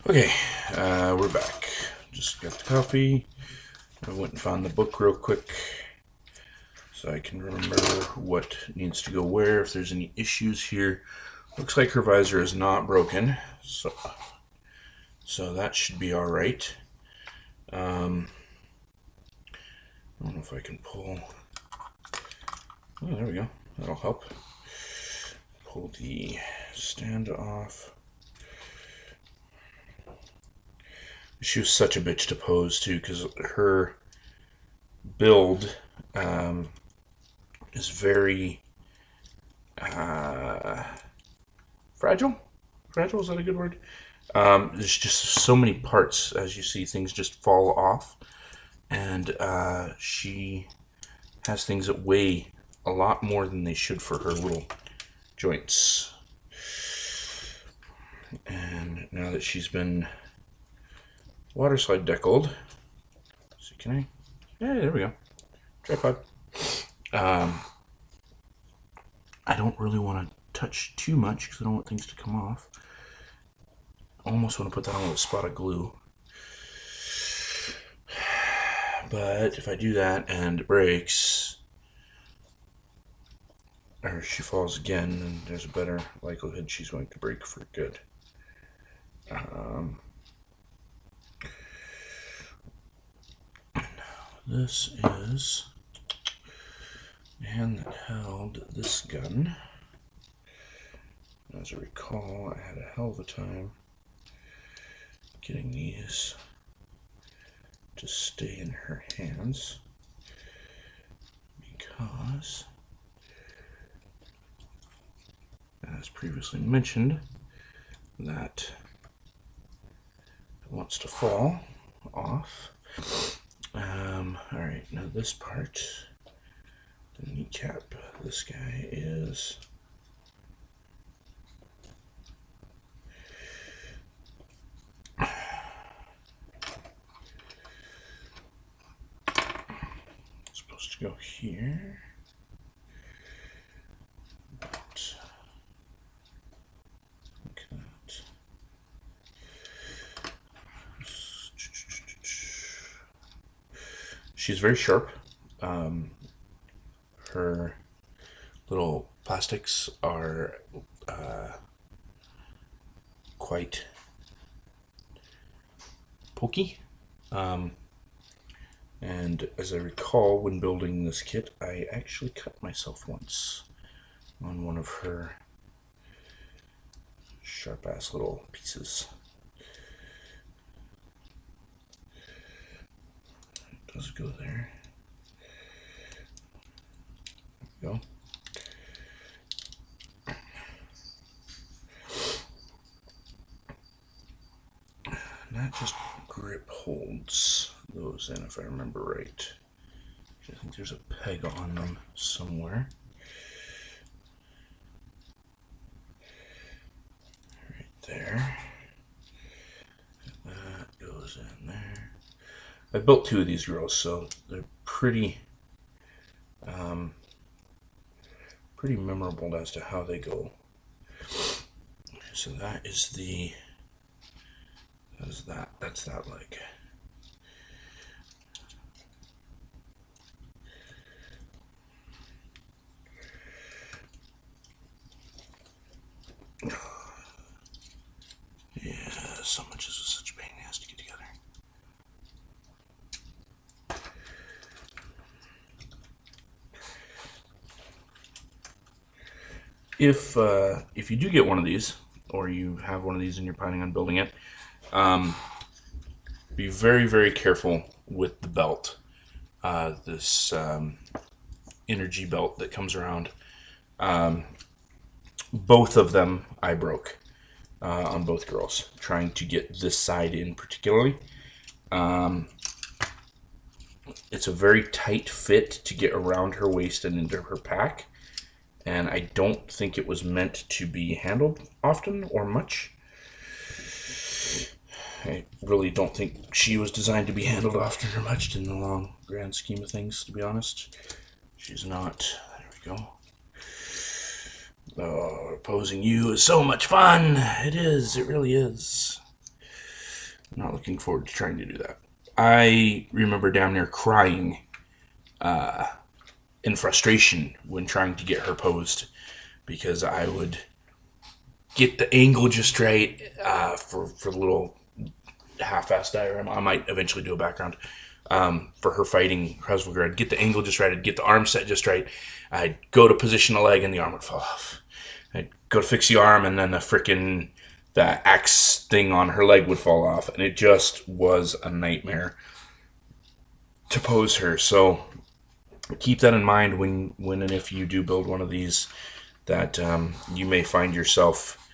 Okay, we're back. Just got the coffee. I went and found the book real quick so I can remember what needs to go where, if there's any issues here. Looks like her visor is not broken, so that should be alright. I don't know if I can pull... Oh, there we go. That'll help. Pull the stand off. She was such a bitch to pose, too, because her build is very fragile. Fragile, is that a good word? There's just so many parts. As you see, things just fall off. And she has things that weigh a lot more than they should for her little joints. And now that she's been water slide deckled, so can I? Yeah, there we go. Tripod. I don't really want to touch too much because I don't want things to come off. I almost want to put that on with a spot of glue. But if I do that and it breaks, or she falls again, then there's a better likelihood she's going to break for good. This is the hand that held this gun. As I recall, I had a hell of a time getting these to stay in her hands because, as previously mentioned, that it wants to fall off. Alright, now this part, the kneecap, this guy is supposed to go here. But look at that. She's very sharp. Her little plastics are quite pokey. And as I recall, when building this kit, I actually cut myself once on one of her sharp-ass little pieces. It does go there. There we go. And that just grip holds those in, if I remember right. I think there's a peg on them somewhere. Right there. That goes in there. I built two of these girls, so they're pretty memorable as to how they go. So that is the... That's that leg. Yeah, so much is such a pain in the ass to get together. If you do get one of these, or you have one of these and you're planning on building it, be very, very careful with the belt. This energy belt that comes around. Both of them I broke on both girls, trying to get this side in particularly. It's a very tight fit to get around her waist and into her pack, and I don't think it was meant to be handled often or much. I really don't think she was designed to be handled often or much in the long grand scheme of things, to be honest. She's not. There we go. Oh, opposing you is so much fun. It is. It really is. I'm not looking forward to trying to do that. I remember down there crying in frustration when trying to get her posed because I would get the angle just right for the little half-assed diagram. I might eventually do a background for her fighting Husvalger. I'd get the angle just right. I'd get the arm set just right. I'd go to position the leg and the arm would fall off. I'd go to fix the arm and then the axe thing on her leg would fall off. And it just was a nightmare to pose her. So keep that in mind when and if you do build one of these, that you may find yourself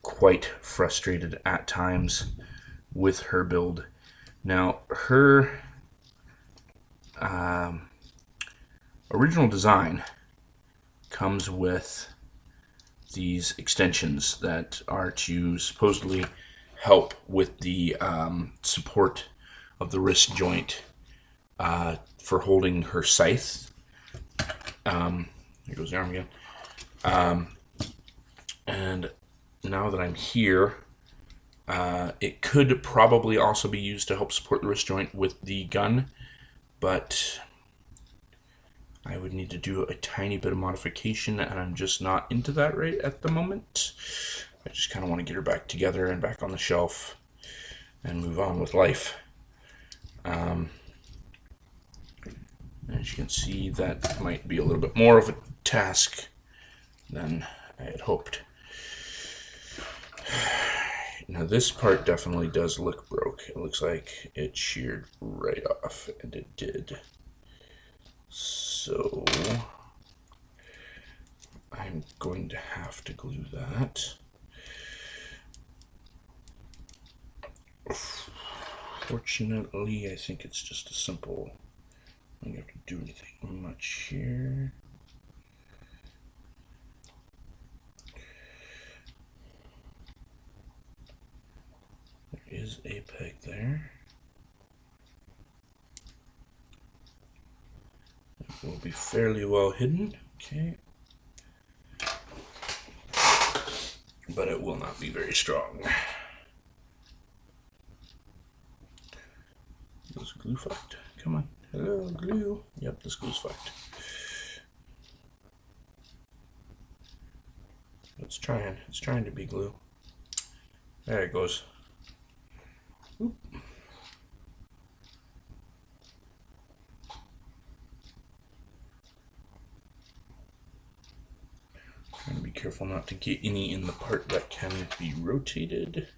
quite frustrated at times with her build. Now, her original design comes with these extensions that are to supposedly help with the support of the wrist joint for holding her scythe. Here goes the arm again. And now that I'm here, it could probably also be used to help support the wrist joint with the gun, but I would need to do a tiny bit of modification, and I'm just not into that right at the moment. I just kind of want to get her back together and back on the shelf and move on with life. As you can see, that might be a little bit more of a task than I had hoped. Now this part definitely does look broke. It looks like it sheared right off, and it did. So I'm going to have to glue that. Fortunately, I think it's just a simple, I don't have to do anything much here. There is a peg there. It will be fairly well hidden, okay. But it will not be very strong. This glue fucked. Come on. Hello, glue. Yep, this glue's fucked. It's trying to be glue. There it goes. Oop. Trying to be careful not to get any in the part that can be rotated.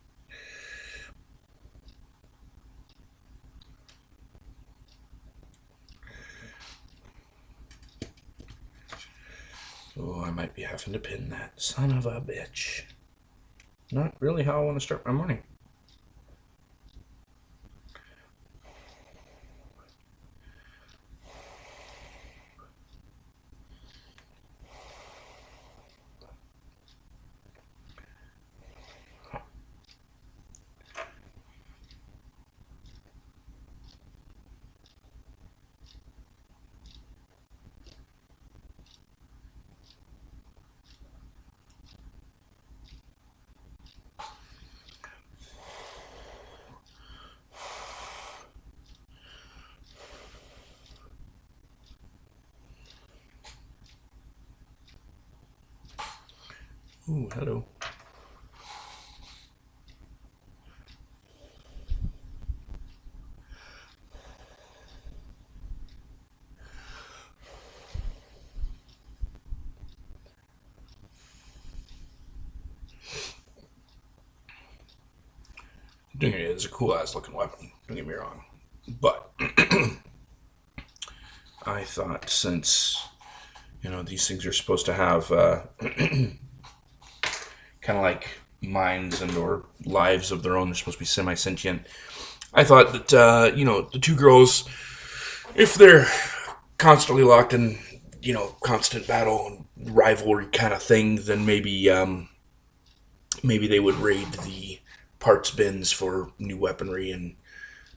Oh, I might be having to pin that son of a bitch. Not really how I want to start my morning. Ooh, hello. It's a cool ass looking weapon, don't get me wrong. But I thought, since these things are supposed to have kind of like minds and or lives of their own, they're supposed to be semi-sentient. I thought that the two girls, if they're constantly locked in constant battle and rivalry kind of thing, then maybe they would raid the parts bins for new weaponry and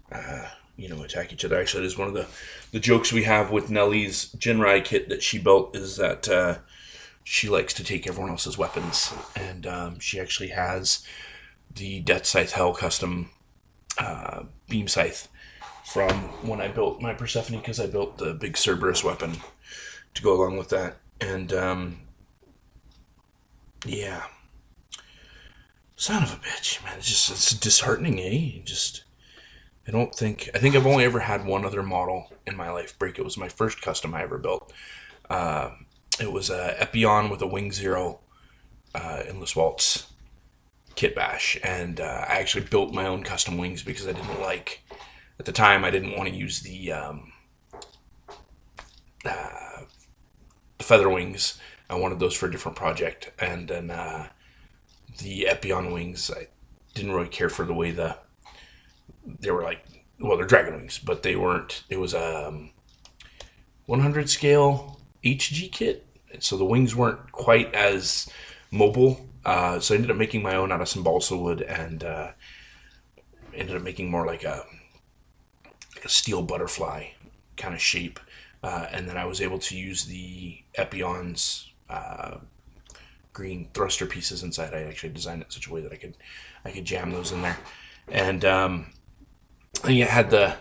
attack each other. Actually, that is one of the jokes we have with Nellie's Jinrai kit that she built, is that she likes to take everyone else's weapons, and she actually has the Death Scythe Hell custom beam scythe from when I built my Persephone, because I built the big Cerberus weapon to go along with that. And yeah, son of a bitch, man. It's disheartening, eh? I think I've only ever had one other model in my life break. It was my first custom I ever built. It was a Epion with a Wing Zero in the Waltz kit bash, and I actually built my own custom wings because at the time I didn't want to use the feather wings. I wanted those for a different project, and then the Epion wings, I didn't really care for the way they were they're dragon wings, but they weren't. It was a 100 scale HG kit, so the wings weren't quite as mobile. So I ended up making my own out of some balsa wood, and ended up making more like a steel butterfly kind of shape. And then I was able to use the Epion's green thruster pieces inside. I actually designed it in such a way that I could jam those in there. And it had the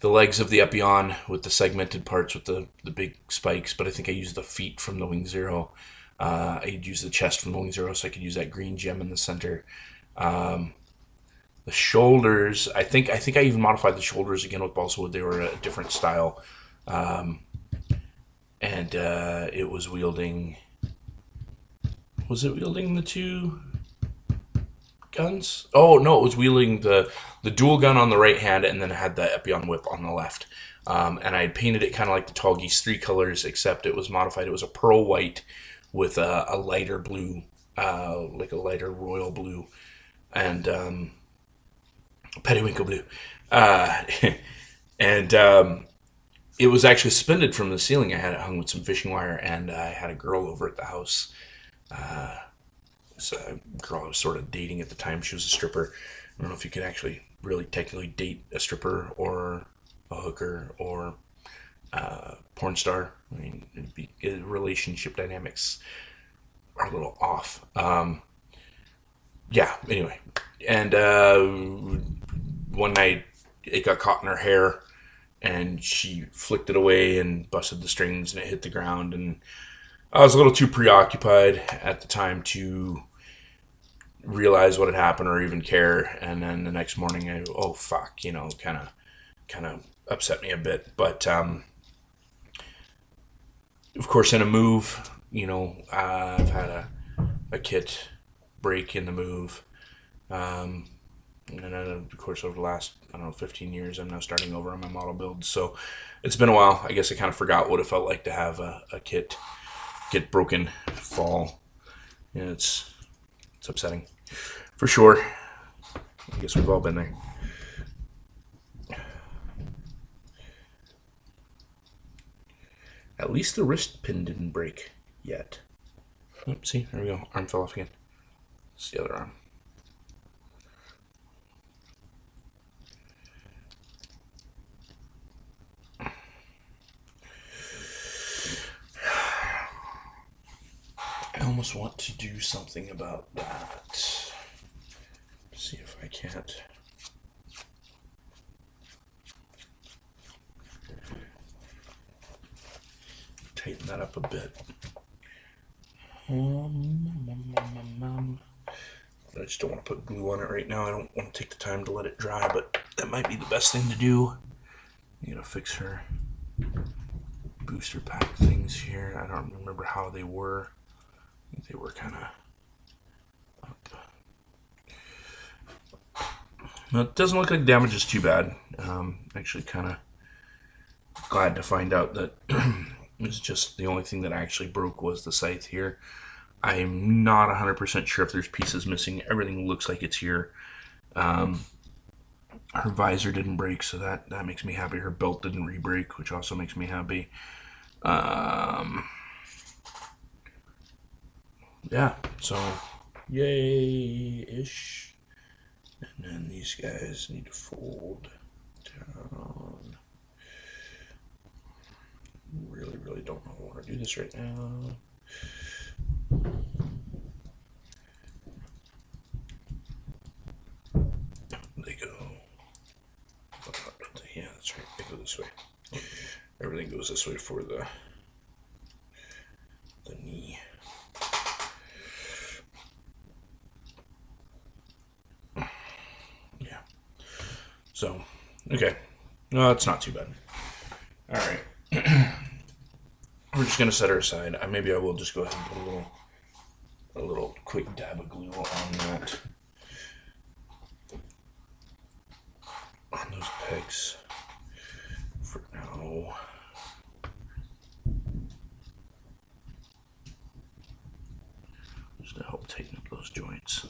legs of the Epion with the segmented parts with the big spikes, but I think I used the feet from the Wing Zero. I'd use the chest from the Wing Zero, so I could use that green gem in the center. The shoulders, I think I even modified the shoulders again with balsa wood. They were a different style. And it was wielding... Was it wielding the two guns? Oh, no, it was wielding the dual gun on the right hand, and then it had the Epion whip on the left. And I had painted it kind of like the Tall Geese 3 colors, except it was modified. It was a pearl white with a lighter blue, like a lighter royal blue, and periwinkle blue. And it was actually suspended from the ceiling. I had it hung with some fishing wire, and I had a girl over at the house. So a girl I was sort of dating at the time. She was a stripper. I don't know if you could actually really technically date a stripper or a hooker or porn star. I mean, relationship dynamics are a little off. Yeah, anyway. And one night it got caught in her hair, and she flicked it away and busted the strings, and it hit the ground. And I was a little too preoccupied at the time to realize what had happened or even care. And then the next morning, oh fuck, kind of upset me a bit. But of course, in a move, I've had a kit break in the move. And then, of course, over the last, 15 years, I'm now starting over on my model builds. So it's been a while. I guess I kind of forgot what it felt like to have a kit get broken, fall. It's upsetting. For sure. I guess we've all been there. At least the wrist pin didn't break yet. Oops, see, there we go. Arm fell off again. It's the other arm. I almost want to do something about that. See if I can't. Tighten that up a bit. I just don't want to put glue on it right now. I don't want to take the time to let it dry, but that might be the best thing to do. You gotta fix her booster pack things here. I don't remember how they were. I think they were kind of up. Well, it doesn't look like damage is too bad. Actually kind of glad to find out that it's just the only thing that actually broke was the scythe here. I'm not 100% sure if there's pieces missing. Everything looks like it's here. Her visor didn't break, so that makes me happy. Her belt didn't re-break, which also makes me happy. Yeah, so yay-ish. And then these guys need to fold down. Really, really don't know how I want to do this right now. There you go. this way. Everything goes this way for the knee. Yeah. So, okay. No, it's not too bad. All right. We're just gonna set her aside. Maybe I will just go ahead and put a little quick dab of glue on that, on those pegs for now. Just to help tighten up those joints.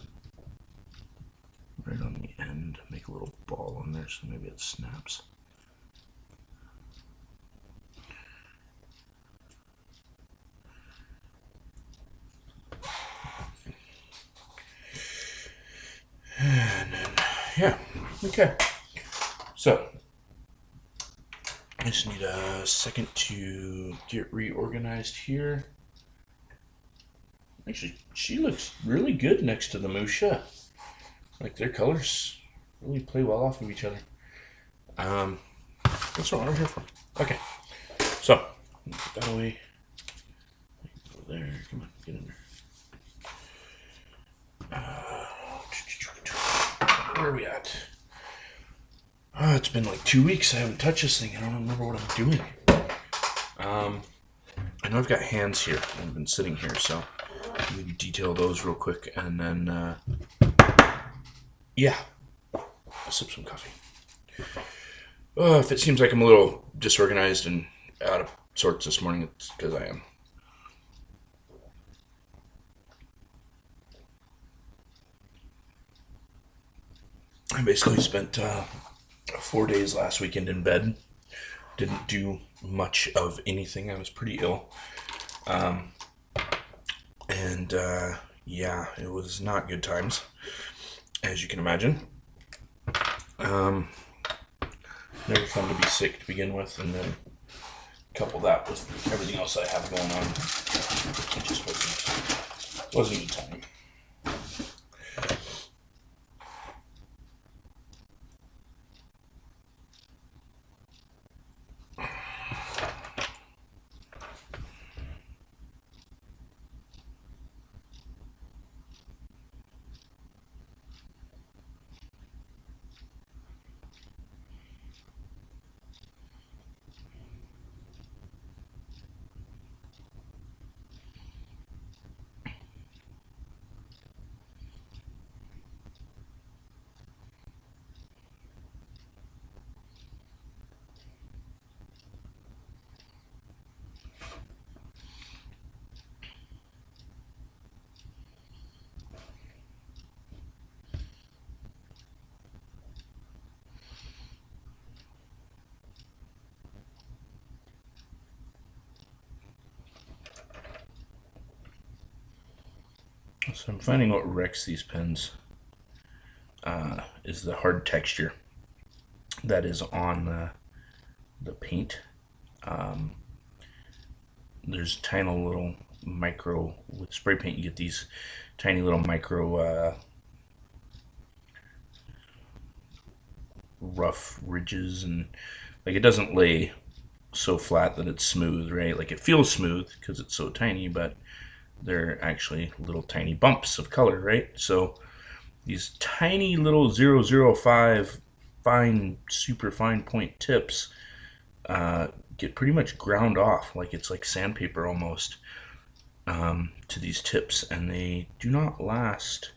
Right on the end, make a little ball on there so maybe it snaps. And then, yeah, okay. So, I just need a second to get reorganized here. Actually, she looks really good next to the Musha. Like, their colors really play well off of each other. That's what we're here for. Okay, so, put that away. Go there, come on, get in there. Where are we at? Oh, it's been like 2 weeks. I haven't touched this thing. I don't remember what I'm doing. I know I've got hands here. I've been sitting here, so maybe detail those real quick, and then yeah, I'll sip some coffee. If it seems like I'm a little disorganized and out of sorts this morning, it's because I am. I basically spent 4 days last weekend in bed. Didn't do much of anything. I was pretty ill. Yeah, it was not good times, as you can imagine. Never fun to be sick to begin with, and then couple that with everything else I have going on. It just wasn't a good time. So I'm finding what wrecks these pens is the hard texture that is on the paint. There's tiny little micro, with spray paint you get these tiny little micro rough ridges, and like it doesn't lay so flat that it's smooth, right? Like it feels smooth because it's so tiny, but they're actually little tiny bumps of color, right? So these tiny little 0.005 fine, super fine point tips get pretty much ground off, like it's like sandpaper almost, to these tips, and they do not last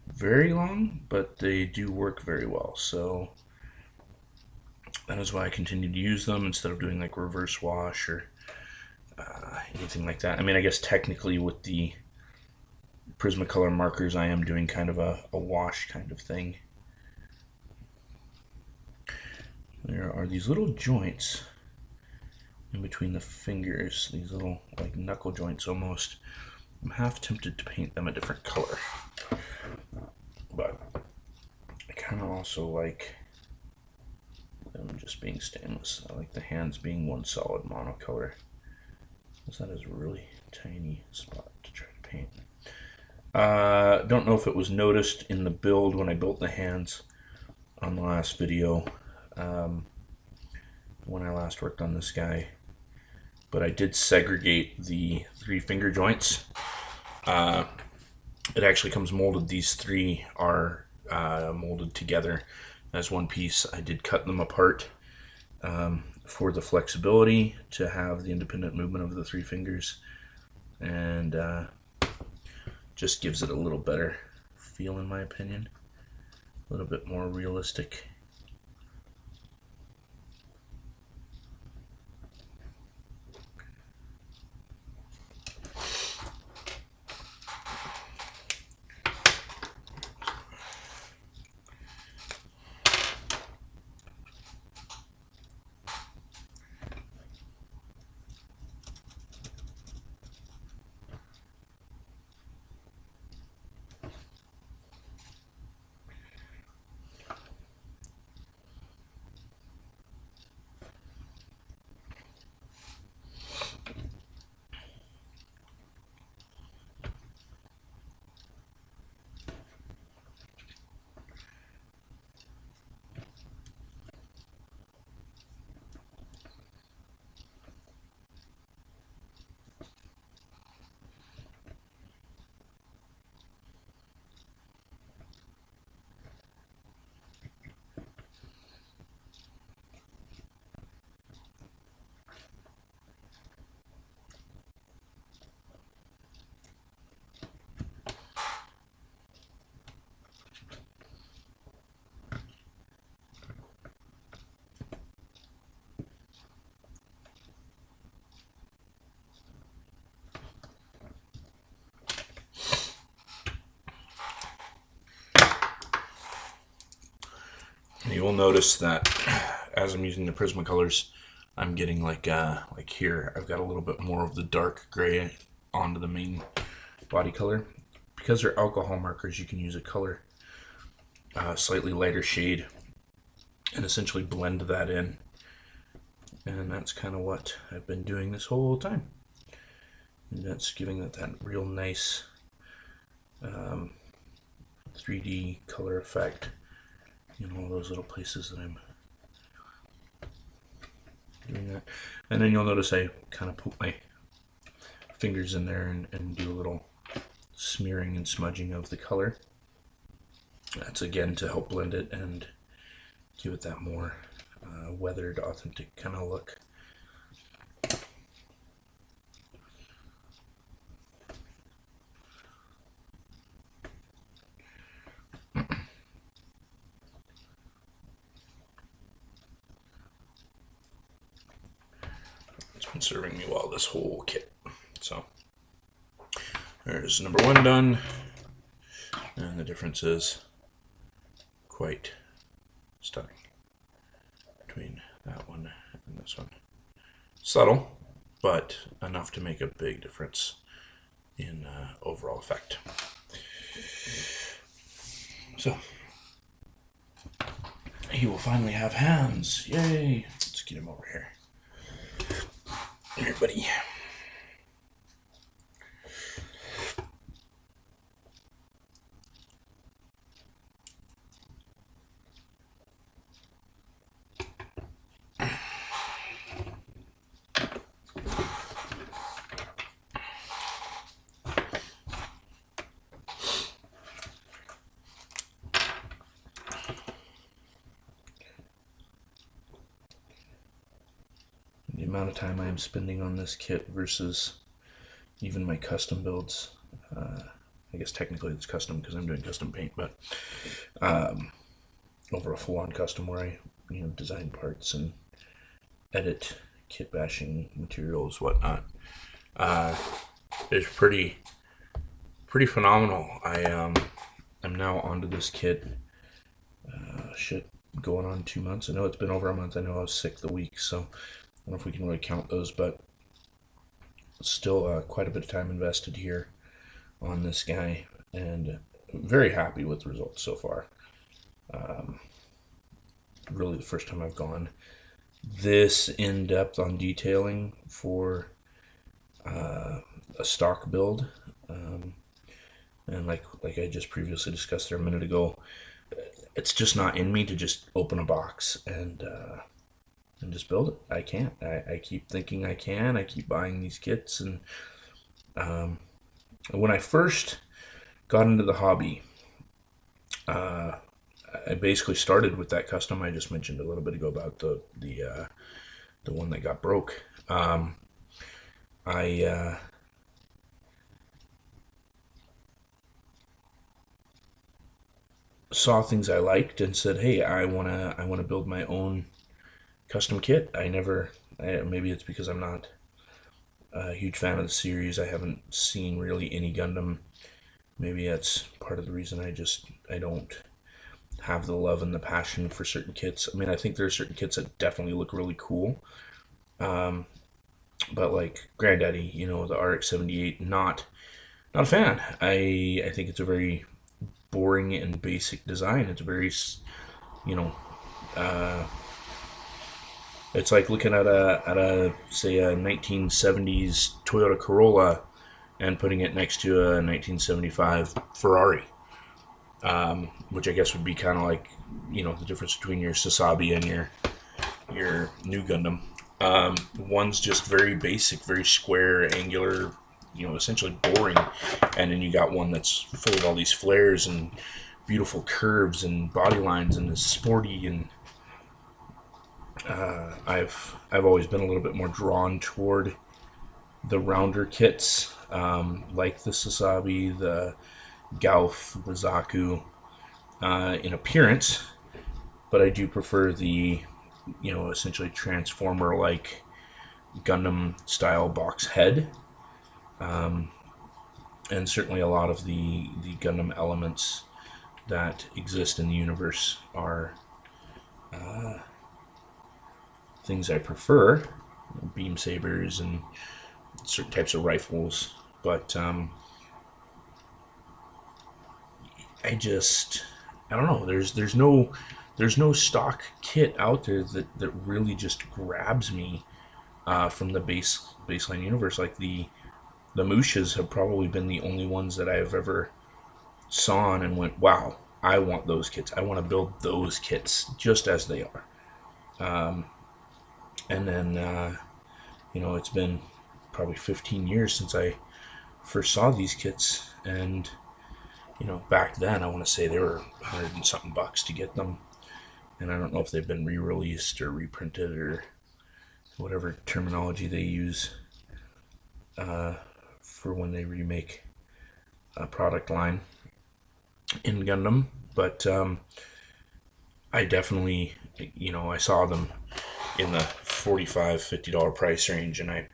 very long, but they do work very well. So that is why I continue to use them instead of doing like reverse wash or anything like that. I mean, I guess technically with the Prismacolor markers I am doing kind of a wash kind of thing. There are these little joints in between the fingers, these little like knuckle joints almost. I'm half tempted to paint them a different color, but I kind of also like them just being stainless. I like the hands being one solid monocolor, because that is a really tiny spot to try to paint. Don't know if it was noticed in the build when I built the hands on the last video. when I last worked on this guy, but I did segregate the 3-finger joints. It actually comes molded. These 3 are molded together as one piece. I did cut them apart for the flexibility to have the independent movement of the 3 fingers, and just gives it a little better feel, in my opinion. A little bit more realistic. You will notice that as I'm using the Prismacolors, I'm getting like here, I've got a little bit more of the dark gray onto the main body color. Because they're alcohol markers, you can use a color, slightly lighter shade, and essentially blend that in. And that's kind of what I've been doing this whole time. And that's giving it that real nice 3D color effect in all those little places that I'm doing that. And then you'll notice I kind of put my fingers in there and do a little smearing and smudging of the color. That's again to help blend it and give it that more weathered, authentic kind of look. It's been serving me well, this whole kit. So there's number 1 done, and the difference is quite stunning between that one and this one. Subtle, but enough to make a big difference in overall effect. So he will finally have hands. Yay! Let's get him over here. Here, buddy. The amount of time I am spending on this kit versus even my custom builds. I guess technically it's custom because I'm doing custom paint, but over a full-on custom where I design parts and edit kit bashing materials, whatnot, is pretty phenomenal. I'm now onto this kit. Going on 2 months. I know it's been over a month. I know I was sick the week, so I don't know if we can really count those, but still quite a bit of time invested here on this guy, and very happy with the results so far. Really the first time I've gone this in-depth on detailing for a stock build, and like I just previously discussed there a minute ago, it's just not in me to just open a box and and just build it. I can't. I keep thinking I can. I keep buying these kits, and when I first got into the hobby, I basically started with that custom I just mentioned a little bit ago about the one that got broke. I saw things I liked and said, "Hey, I wanna build my own custom kit." Maybe it's because I'm not a huge fan of the series. I haven't seen really any Gundam. Maybe that's part of the reason I don't have the love and the passion for certain kits. I mean, I think there are certain kits that definitely look really cool. But like Granddaddy, the RX-78, not a fan. I think it's a very boring and basic design. It's very, you know, uh, it's like looking at a say a 1970s Toyota Corolla and putting it next to a 1975 Ferrari, which I guess would be kind of like the difference between your Sasabi and your new Gundam. One's just very basic, very square, angular, essentially boring, and then you got one that's full of all these flares and beautiful curves and body lines and is sporty. And I've always been a little bit more drawn toward the rounder kits, like the Sasabi, the Gauf, the Zaku, in appearance, but I do prefer the essentially transformer-like Gundam-style box head, and certainly a lot of the Gundam elements that exist in the universe are things I prefer, beam sabers and certain types of rifles, but I don't know. There's no stock kit out there that really just grabs me from the baseline universe. Like the Mushas have probably been the only ones that I've ever saw and went, wow, I want those kits. I want to build those kits just as they are. And then it's been probably 15 years since I first saw these kits, and back then I want to say they were 100 and something bucks to get them, and I don't know if they've been re-released or reprinted or whatever terminology they use for when they remake a product line in Gundam. But I definitely, I saw them in the $45-50 price range, and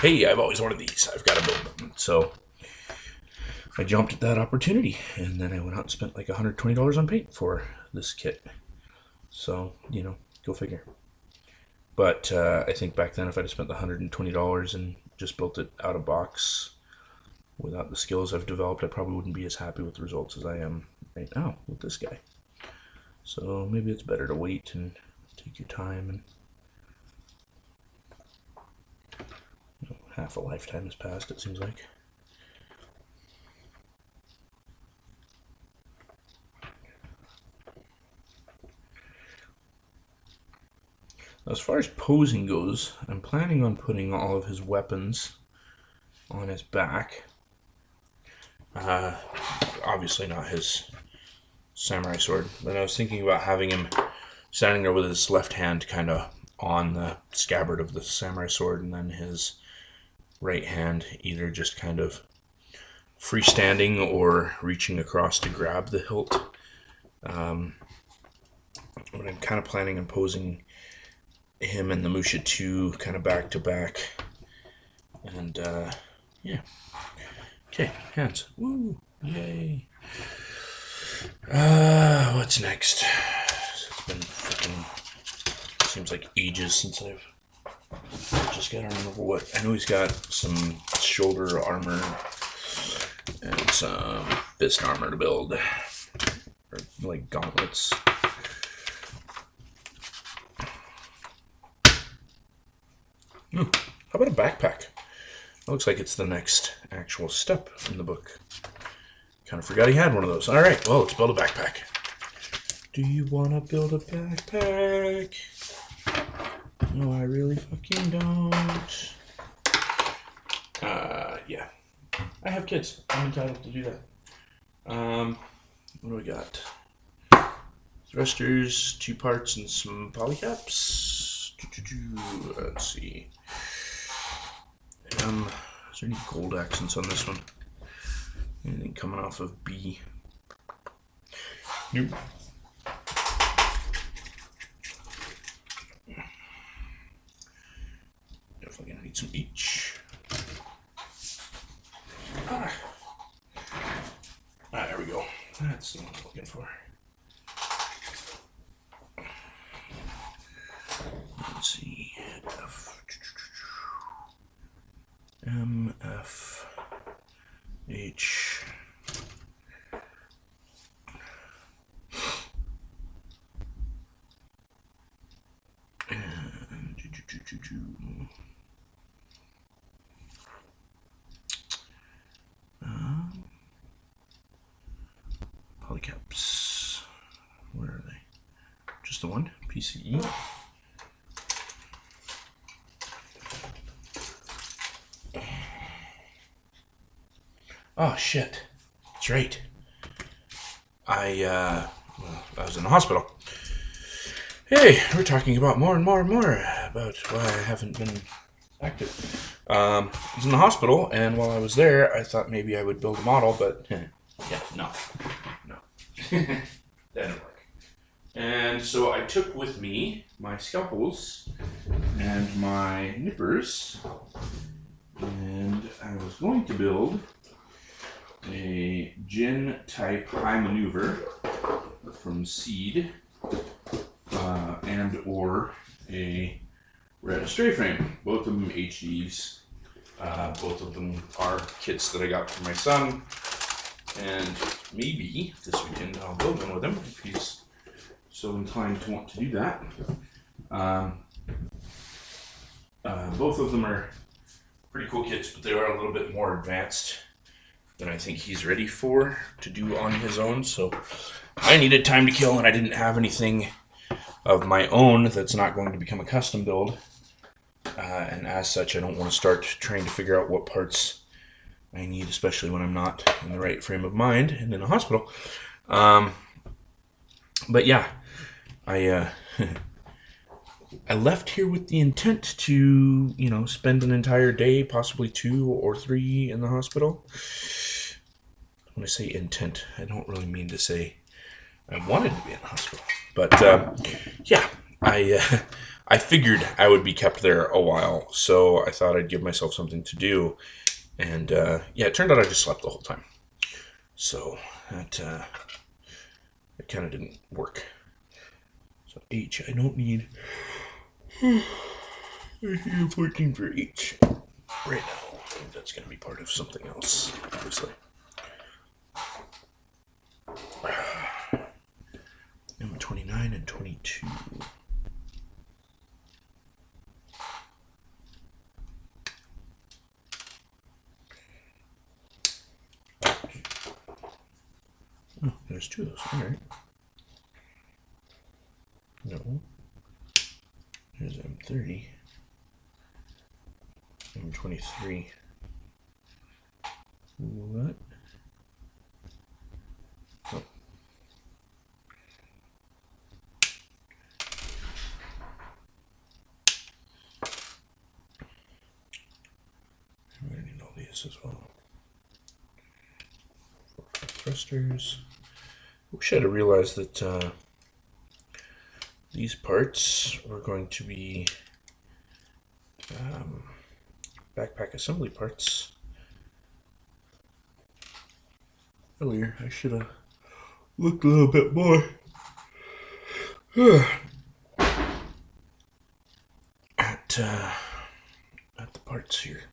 hey, I've always wanted these. I've got to build them. So I jumped at that opportunity, and then I went out and spent like $120 on paint for this kit. So, go figure. But I think back then, if I'd have spent the $120 and just built it out of box without the skills I've developed, I probably wouldn't be as happy with the results as I am right now with this guy. So maybe it's better to wait and take your time. And half a lifetime has passed, it seems like. As far as posing goes, I'm planning on putting all of his weapons on his back. Obviously not his samurai sword, but I was thinking about having him standing there with his left hand kind of on the scabbard of the samurai sword, and then his right hand either just kind of freestanding or reaching across to grab the hilt. But I'm kind of planning on posing him and the Musha 2 kind of back to back. And yeah. Okay, hands. Woo! Yay! What's next? It's been freaking, seems like ages since I've just got to remember what. I know he's got some shoulder armor and some fist armor to build, or like gauntlets. How about a backpack? It looks like it's the next actual step in the book. Kind of forgot he had one of those. All right, well, let's build a backpack. Do you want to build a backpack? No, I really fucking don't. Yeah. I have kids. I'm entitled to do that. What do we got? Thrusters, 2 parts, and some polycaps. Let's see. Is there any gold accents on this one? Anything coming off of B? Nope. Definitely gonna need some H. There we go. That's the one I'm looking for. Let's see. F. M, F, H. And polycaps. Where are they? Just the one? PCE. Oh shit. That's right. I was in the hospital. Hey, we're talking about more and more and more about why I haven't been active. I was in the hospital, and while I was there, I thought maybe I would build a model, but yeah, no. That didn't work. And so I took with me my scalpels and my nippers, and I was going to build a gin type high maneuver from Seed, and or a red stray frame. Both of them HDs. Both of them are kits that I got for my son, and maybe this weekend I'll build one with him if he's so inclined to want to do that. Both of them are pretty cool kits, but they are a little bit more advanced than I think he's ready for to do on his own. So I needed time to kill, and I didn't have anything of my own that's not going to become a custom build. And as such, I don't want to start trying to figure out what parts I need, especially when I'm not in the right frame of mind and in a hospital. But yeah, I left here with the intent to, spend an entire day, possibly 2 or 3 in the hospital. When I say intent, I don't really mean to say I wanted to be in the hospital. But yeah, I figured I would be kept there a while, so I thought I'd give myself something to do. And yeah, it turned out I just slept the whole time. So that it kind of didn't work. So H, I don't need 14 for H right now. I think that's going to be part of something else, obviously. Number 29 and 22. Oh, there's 2 of those. All right. No. There's M30. M23. What? Oh. I'm going to need all these as well. Thrusters. Wish I'd have realized that these parts were going to be backpack assembly parts earlier. I should have looked a little bit more at the parts here.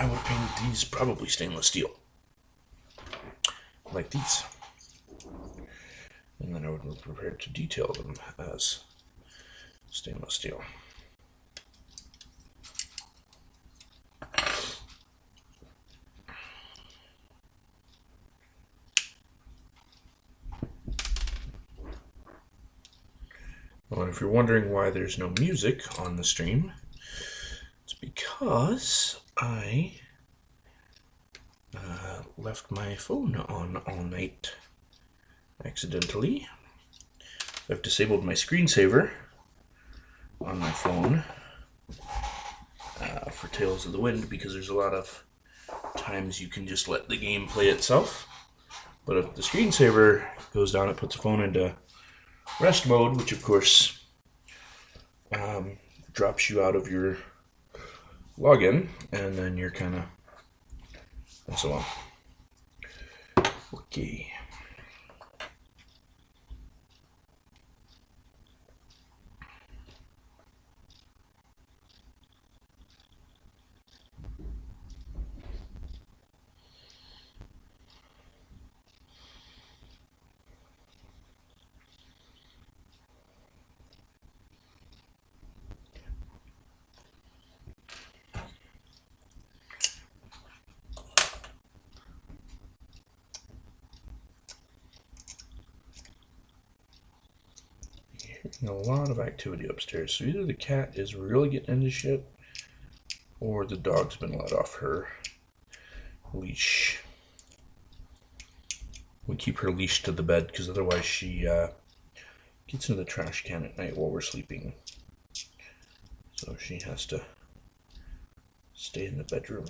I would paint these probably stainless steel, like these, and then I would be prepared to detail them as stainless steel. Well, if you're wondering why there's no music on the stream, it's because I left my phone on all night accidentally. I've disabled my screensaver on my phone for Tales of the Wind because there's a lot of times you can just let the game play itself. But if the screensaver goes down, it puts the phone into rest mode, which of course drops you out of your login, and then you're kind of and so on. Okay. A lot of activity upstairs. So either the cat is really getting into shit, or the dog's been let off her leash. We keep her leash to the bed because otherwise she gets into the trash can at night while we're sleeping. So she has to stay in the bedroom.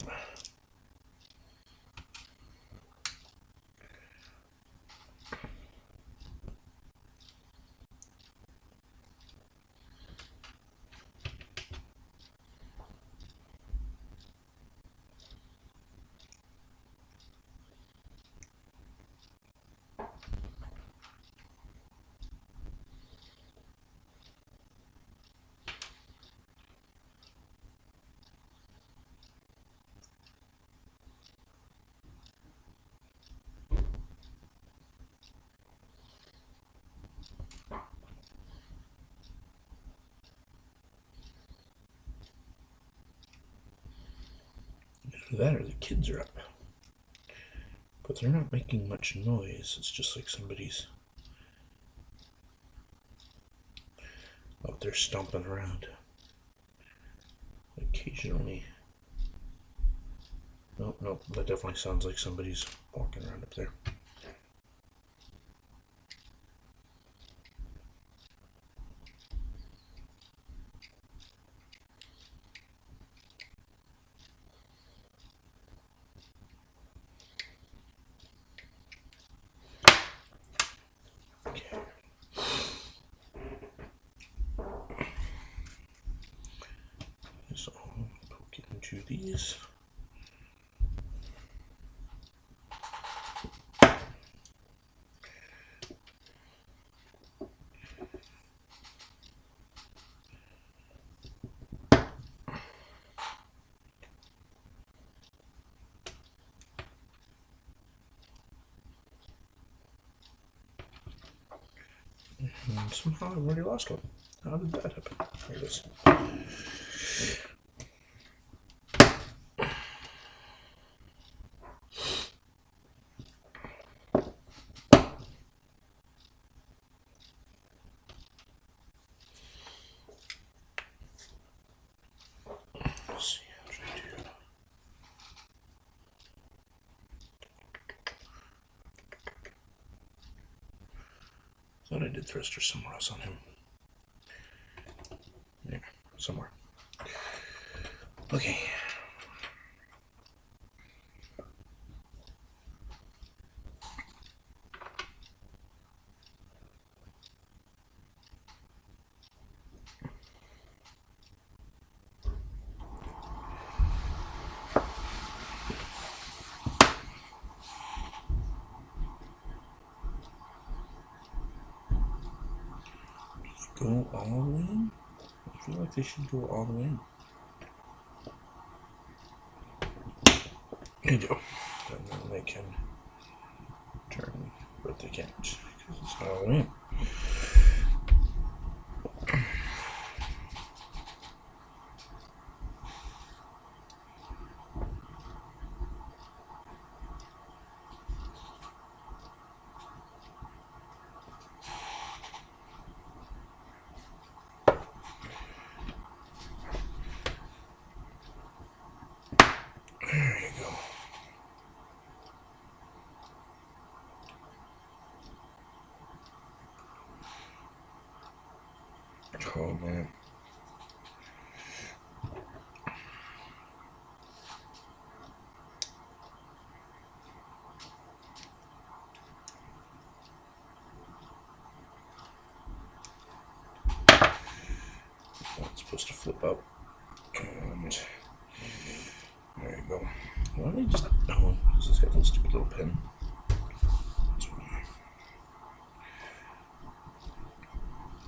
Either that or the kids are up. But they're not making much noise. It's just like somebody's out there stomping around. Occasionally. Nope, that definitely sounds like somebody's walking around up there. So I'll poke into these. And somehow I've already lost one. How did that happen? There it is. Let's see, I'll try to. Thought I did thruster somewhere else on him. Yeah, somewhere. Okay. Go all the way in? I feel like they should go all the way in. They do. And then they can turn, but they can't because it's not all the way in. Oh man. It's supposed to flip up. And there you go. Why don't I just... Oh, this has got a stupid little pin. That's why.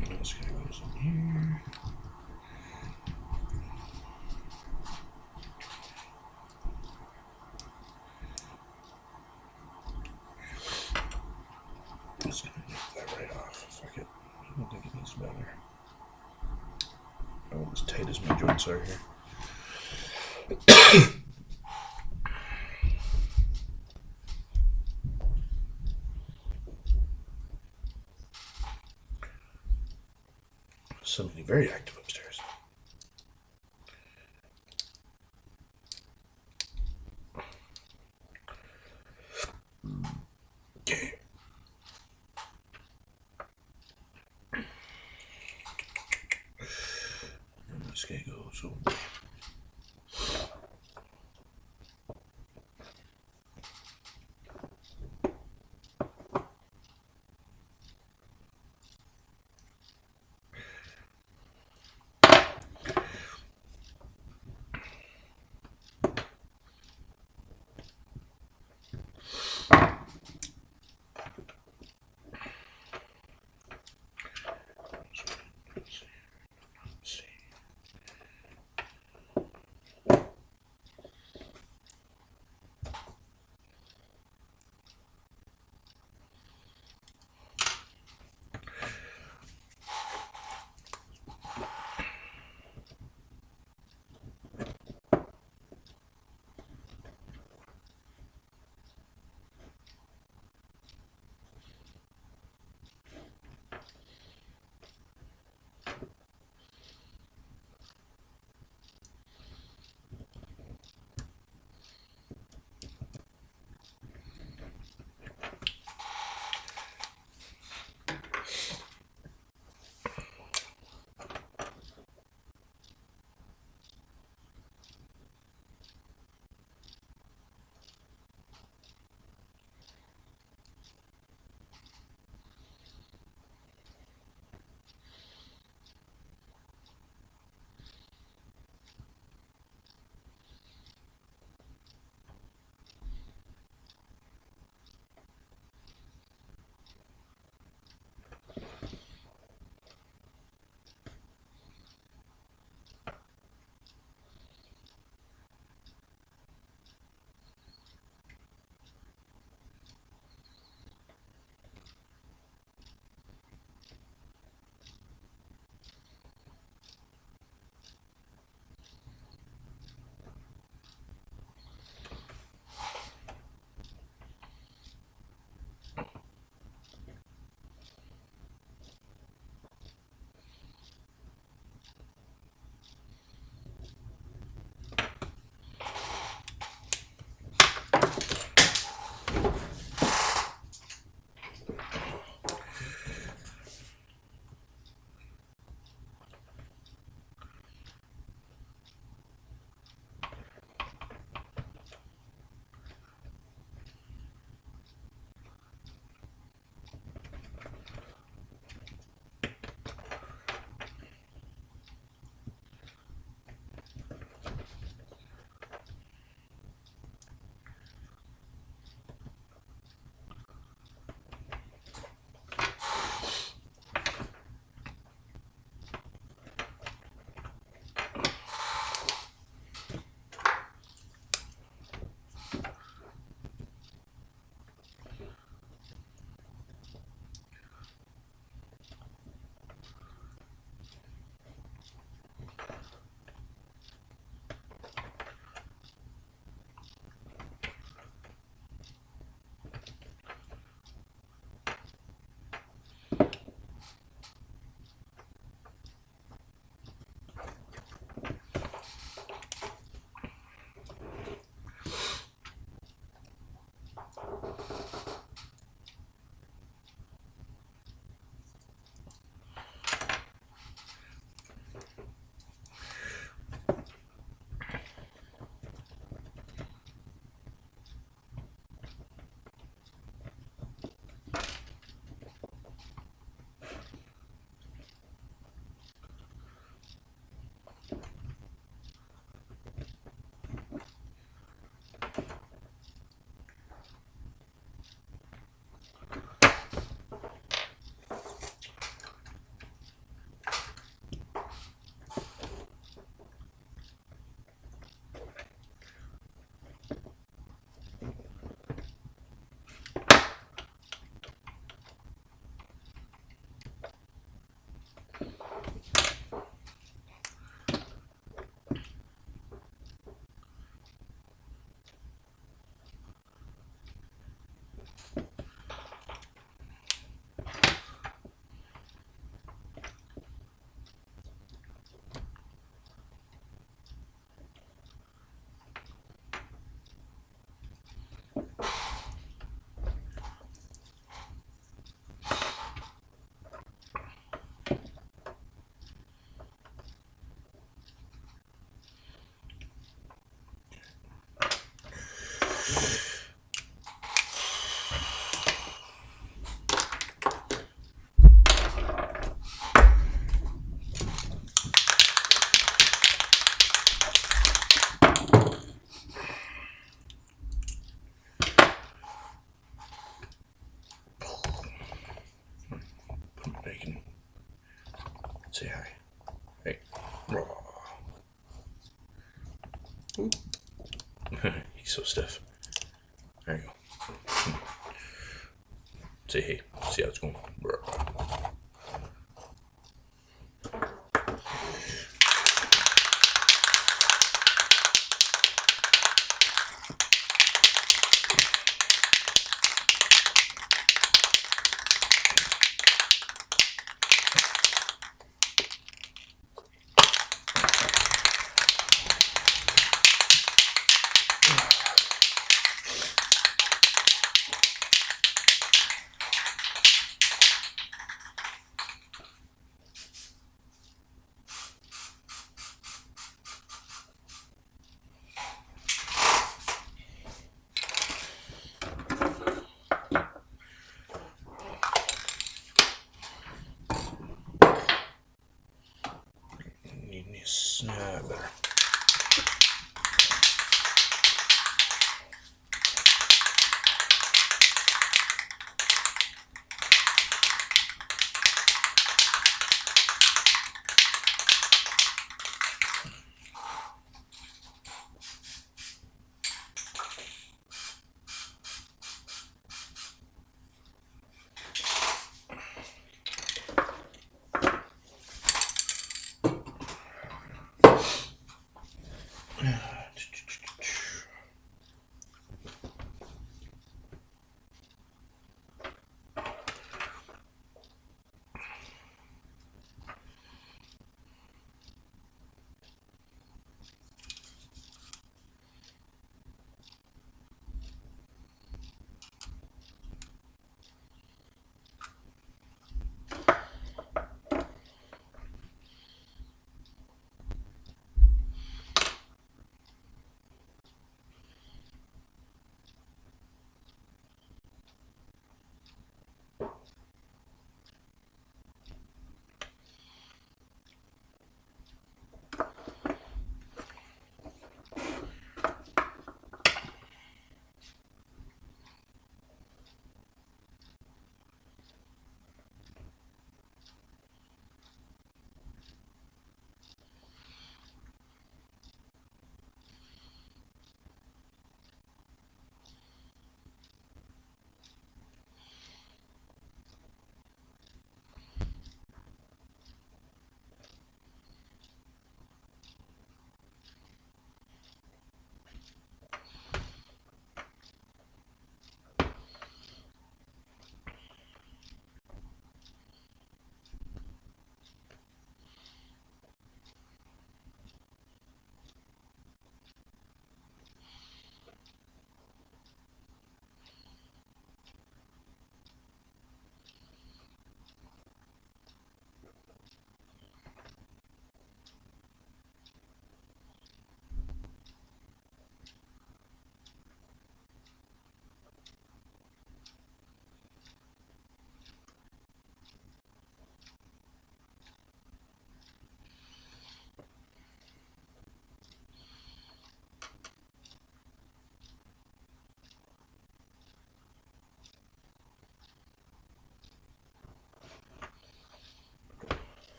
And this guy goes in here. I'm just gonna knock that right off. Fuck it. I don't think it needs better. Oh, as tight as my joints are here. Somebody very active upstairs. Okay. And this guy goes over. Let's see. Say hi. Hey. He's so stiff. There you go. Say hey. See how it's going. Better.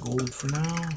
cold for now.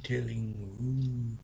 storytelling.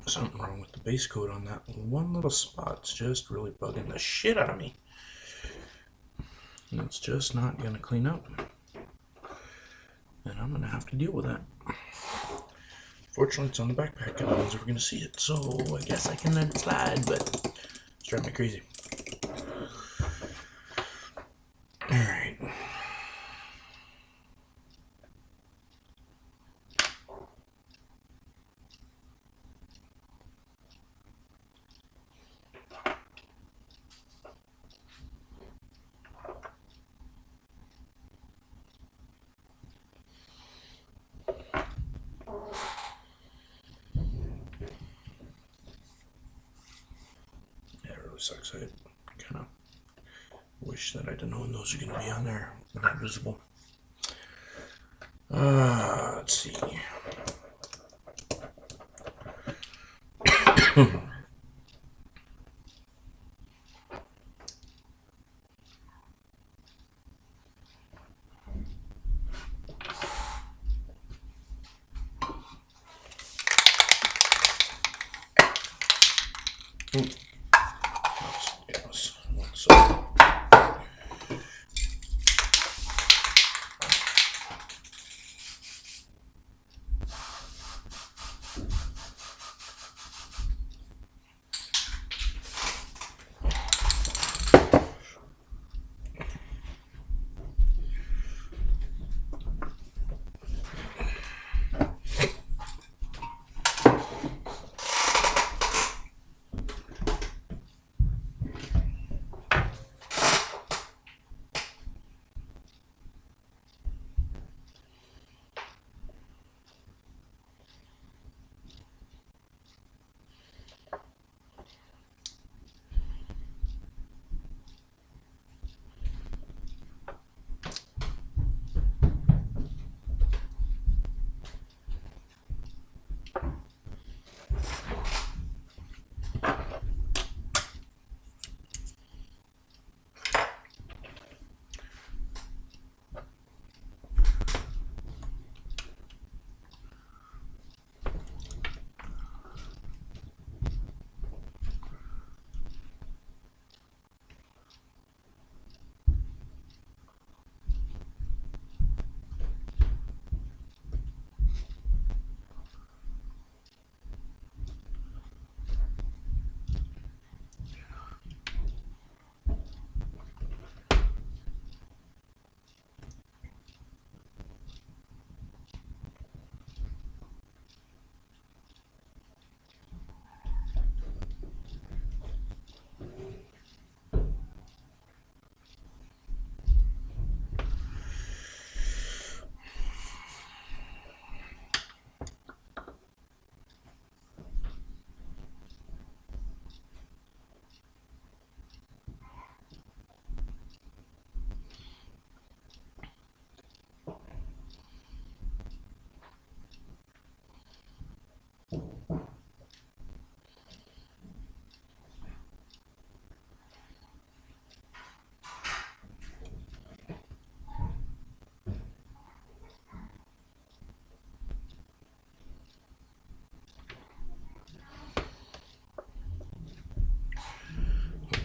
Something wrong with the base coat on that one little spot. It's just really bugging the shit out of me. And it's just not going to clean up. And I'm going to have to deal with that. Fortunately, it's on the backpack and no one's ever going to see it. So I guess I can let it slide, but it's driving me crazy. Alright. Sucks. I kind of wish that I'd have known those are going to be on there, not visible. Let's see.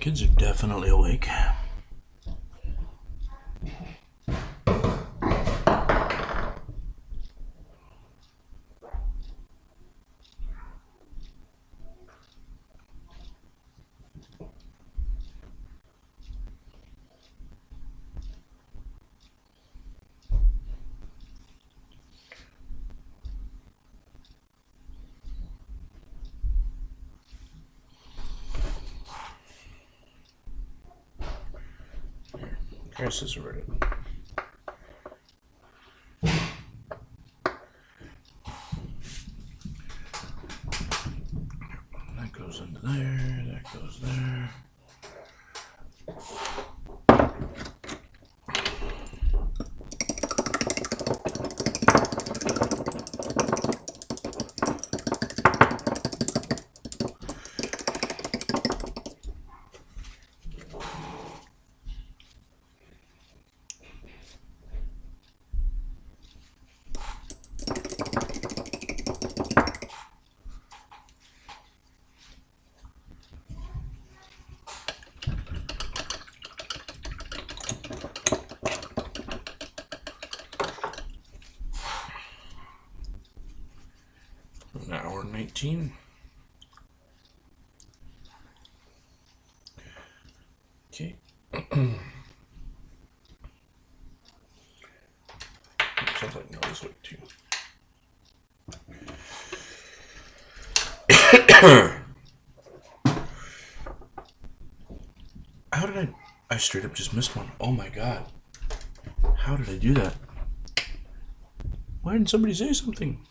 Kids are definitely awake. Chris is ready. That goes into there, that goes there. An hour and 19. Okay. Sounds like no this way too. How did I straight up just missed one. Oh my god. How did I do that? Why didn't somebody say something?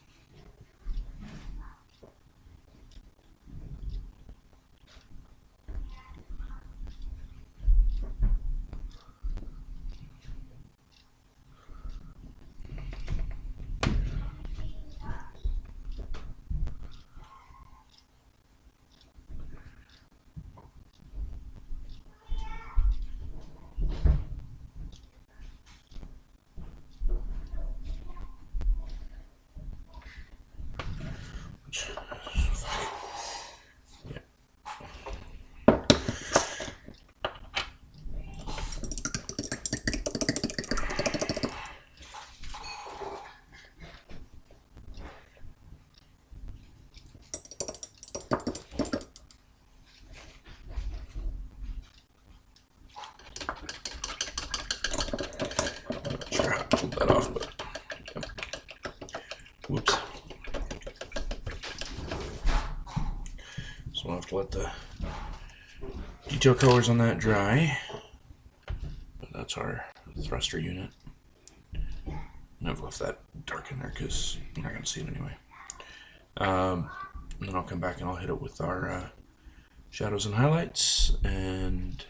That off, but yep. Whoops. So I'll have to let the detail colors on that dry. But that's our thruster unit. And I've left that dark in there because you're not going to see it anyway. And then I'll come back and I'll hit it with our shadows and highlights, and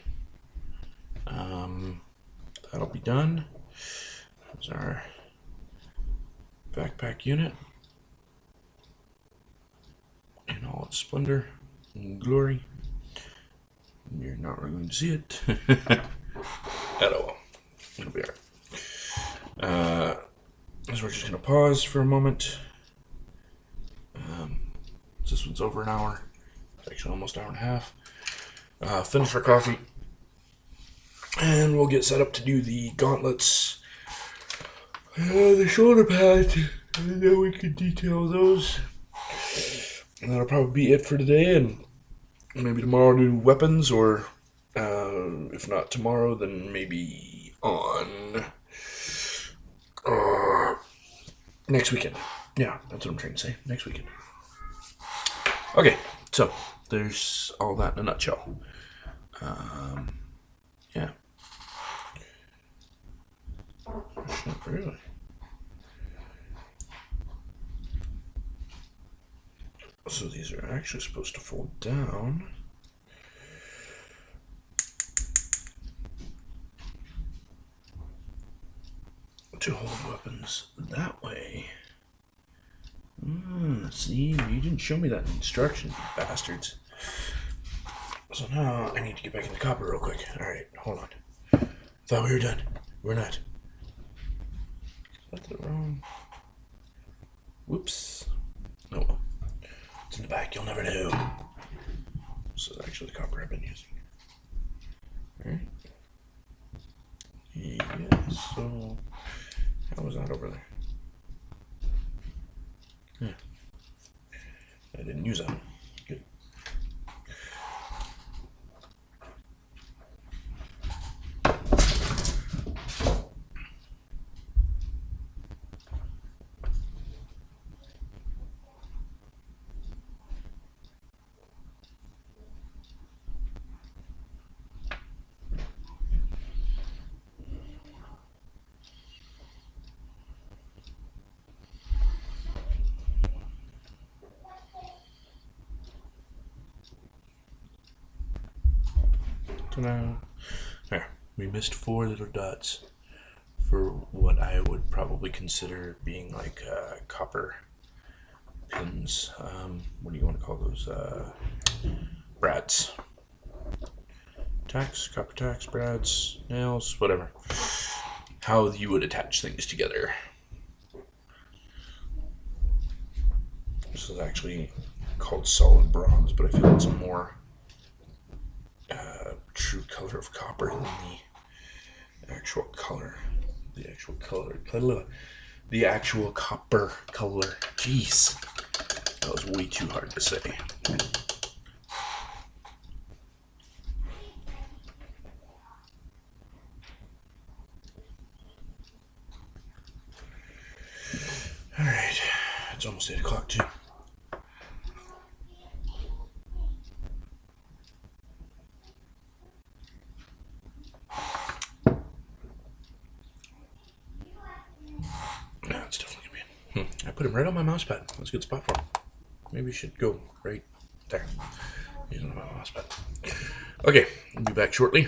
that'll be done. There's our backpack unit in all its splendor and glory. You're not really going to see it. Well, it'll be alright. So we're just going to pause for a moment. This one's over an hour. It's actually almost an hour and a half. Finish our coffee. And we'll get set up to do the gauntlets. The shoulder pads. And then we can detail those. And that'll probably be it for today. And maybe tomorrow do weapons, or if not tomorrow, then maybe on next weekend. Yeah, that's what I'm trying to say. Next weekend. Okay, so there's all that in a nutshell. Yeah. Not really. So these are actually supposed to fold down. To hold weapons that way. See, you didn't show me that instruction, you bastards. So now I need to get back in the copper real quick. Alright, hold on. Thought we were done. We're not. Is that the wrong? Whoops. Oh well. It's in the back, you'll never know. This is actually the copper I've been using. Alright. Yeah, so how was that over there? Yeah. I didn't use that one. Good. Ta-da. There. We missed 4 little dots for what I would probably consider being like copper pins. What do you want to call those? Brads. Tacks, copper tacks, brads, nails, whatever. How you would attach things together. This is actually called solid bronze, but I feel it's a more true color of copper than the actual color. The actual color. The actual copper color. Jeez. That was way too hard to say. Alright. It's almost 8 o'clock too. No, it's definitely gonna be. I put him right on my mouse pad. That's a good spot for him. Maybe you should go right there. He's on my mouse pad. Okay, I'll be back shortly.